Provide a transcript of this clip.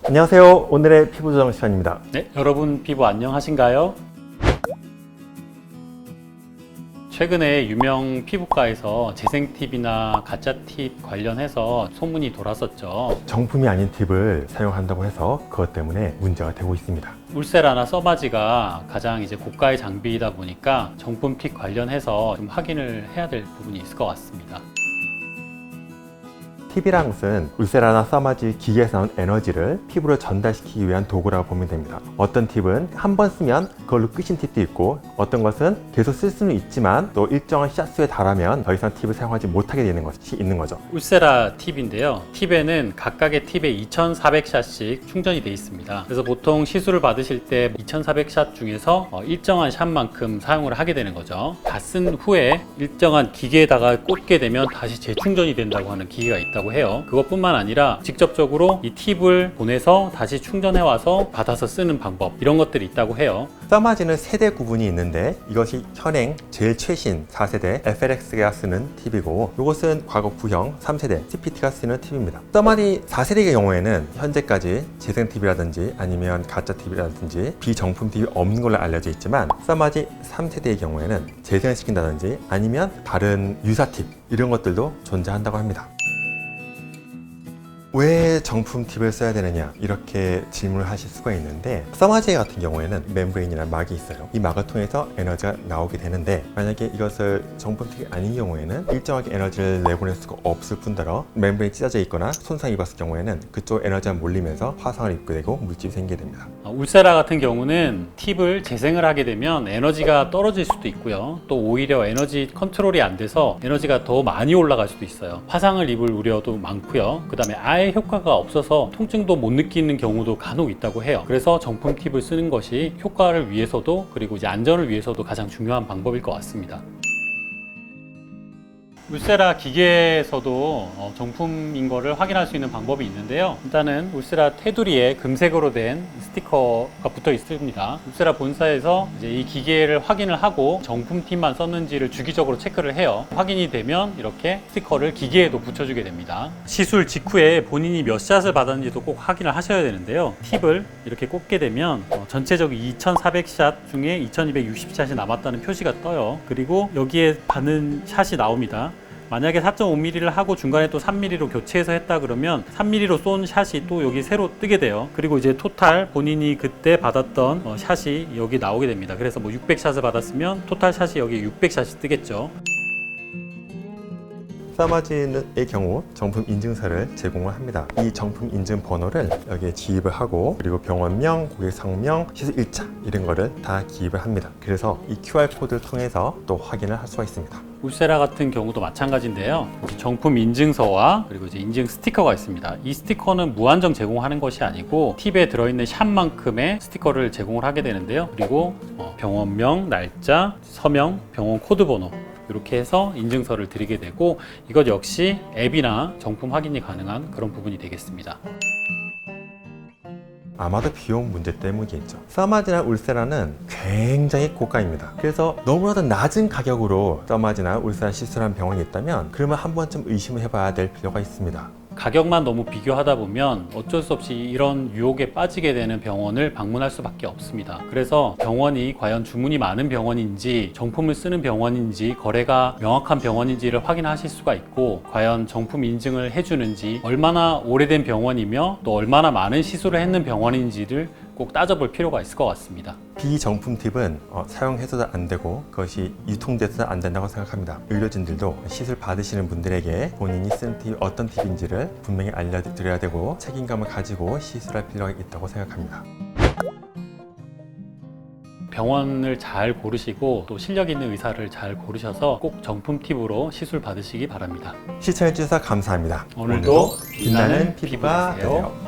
안녕하세요. 오늘의 피부 조정 시간입니다. 네, 여러분 피부 안녕하신가요? 최근에 유명 피부과에서 재생 팁이나 가짜 팁 관련해서 소문이 돌았었죠. 정품이 아닌 팁을 사용한다고 해서 그것 때문에 문제가 되고 있습니다. 울세라나 써마지가 가장 이제 고가의 장비이다 보니까 정품 팁 관련해서 좀 확인을 해야 될 부분이 있을 것 같습니다. 팁이란 것은 울세라나 써마지 기계에서 나온 에너지를 피부로 전달시키기 위한 도구라고 보면 됩니다. 어떤 팁은 한 번 쓰면 그걸로 끝인 팁도 있고, 어떤 것은 계속 쓸 수는 있지만 또 일정한 샷수에 달하면 더 이상 팁을 사용하지 못하게 되는 것이 있는 거죠. 울세라 팁인데요. 팁에는 각각의 팁에 2400샷씩 충전이 되어 있습니다. 그래서 보통 시술을 받으실 때 2400샷 중에서 일정한 샷만큼 사용을 하게 되는 거죠. 다 쓴 후에 일정한 기계에다가 꽂게 되면 다시 재충전이 된다고 하는 기계가 있다고 해요. 그것뿐만 아니라 직접적으로 이 팁을 보내서 다시 충전해 와서 받아서 쓰는 방법, 이런 것들이 있다고 해요. 써마지는 세대 구분이 있는데, 이것이 현행 제일 최신 4세대 FLX가 쓰는 팁이고, 이것은 과거 구형 3세대 CPT가 쓰는 팁입니다. 써마지 4세대의 경우에는 현재까지 재생 팁이라든지 아니면 가짜 팁이라든지 비정품 팁이 없는 걸로 알려져 있지만, 써마지 3세대의 경우에는 재생을 시킨다든지 아니면 다른 유사 팁, 이런 것들도 존재한다고 합니다. 왜 정품 팁을 써야 되느냐, 이렇게 질문을 하실 수가 있는데, 써마지 같은 경우에는 멤브레인이라는 막이 있어요. 이 막을 통해서 에너지가 나오게 되는데, 만약에 이것을 정품 팁이 아닌 경우에는 일정하게 에너지를 내보낼 수가 없을 뿐더러 멤브레인이 찢어져 있거나 손상이 입었을 경우에는 그쪽 에너지가 몰리면서 화상을 입게 되고 물집이 생기게 됩니다. 울세라 같은 경우는 팁을 재생을 하게 되면 에너지가 떨어질 수도 있고요. 또 오히려 에너지 컨트롤이 안 돼서 에너지가 더 많이 올라갈 수도 있어요. 화상을 입을 우려도 많고요. 그 다음에 아예 효과가 없어서 통증도 못 느끼는 경우도 간혹 있다고 해요. 그래서 정품 팁을 쓰는 것이 효과를 위해서도, 그리고 이제 안전을 위해서도 가장 중요한 방법일 것 같습니다. 울세라 기계에서도 정품인 거를 확인할 수 있는 방법이 있는데요. 일단은 울세라 테두리에 금색으로 된 스티커가 붙어 있습니다. 울세라 본사에서 이제 이 기계를 확인을 하고 정품 팁만 썼는지를 주기적으로 체크를 해요. 확인이 되면 이렇게 스티커를 기계에도 붙여주게 됩니다. 시술 직후에 본인이 몇 샷을 받았는지도 꼭 확인을 하셔야 되는데요. 팁을 이렇게 꽂게 되면 전체적인 2400샷 중에 2260샷이 남았다는 표시가 떠요. 그리고 여기에 받는 샷이 나옵니다. 만약에 4.5mm를 하고 중간에 또 3mm로 교체해서 했다 그러면 3mm로 쏜 샷이 또 여기 새로 뜨게 돼요. 그리고 이제 토탈 본인이 그때 받았던 샷이 여기 나오게 됩니다. 그래서 뭐 600샷을 받았으면 토탈 샷이 여기 600샷이 뜨겠죠. 써마지의 경우 정품 인증서를 제공을 합니다. 이 정품 인증 번호를 여기에 기입을 하고, 그리고 병원명, 고객상명, 시술 일자, 이런 거를 다 기입을 합니다. 그래서 이 QR코드를 통해서 또 확인을 할 수가 있습니다. 울세라 같은 경우도 마찬가지인데요. 정품 인증서와 그리고 이제 인증 스티커가 있습니다. 이 스티커는 무한정 제공하는 것이 아니고 팁에 들어있는 샷만큼의 스티커를 제공을 하게 되는데요. 그리고 병원명, 날짜, 서명, 병원 코드 번호, 이렇게 해서 인증서를 드리게 되고, 이것 역시 앱이나 정품 확인이 가능한 그런 부분이 되겠습니다. 아마도 비용 문제 때문이겠죠. 써마지나 울세라는 굉장히 고가입니다. 그래서 너무나도 낮은 가격으로 써마지나 울세라 시술한 병원이 있다면, 그러면 한 번쯤 의심을 해봐야 될 필요가 있습니다. 가격만 너무 비교하다 보면 어쩔 수 없이 이런 유혹에 빠지게 되는 병원을 방문할 수밖에 없습니다. 그래서 병원이 과연 주문이 많은 병원인지, 정품을 쓰는 병원인지, 거래가 명확한 병원인지를 확인하실 수가 있고, 과연 정품 인증을 해주는지, 얼마나 오래된 병원이며 또 얼마나 많은 시술을 했는 병원인지를 꼭 따져볼 필요가 있을 것 같습니다. 비정품 팁은 사용해서도 안 되고 그것이 유통돼서도 안 된다고 생각합니다. 의료진들도 시술 받으시는 분들에게 본인이 쓴 팁이 어떤 팁인지를 분명히 알려드려야 되고, 책임감을 가지고 시술할 필요가 있다고 생각합니다. 병원을 잘 고르시고 또 실력 있는 의사를 잘 고르셔서 꼭 정품 팁으로 시술 받으시기 바랍니다. 시청해주셔서 감사합니다. 오늘도 빛나는 피부가 되세요.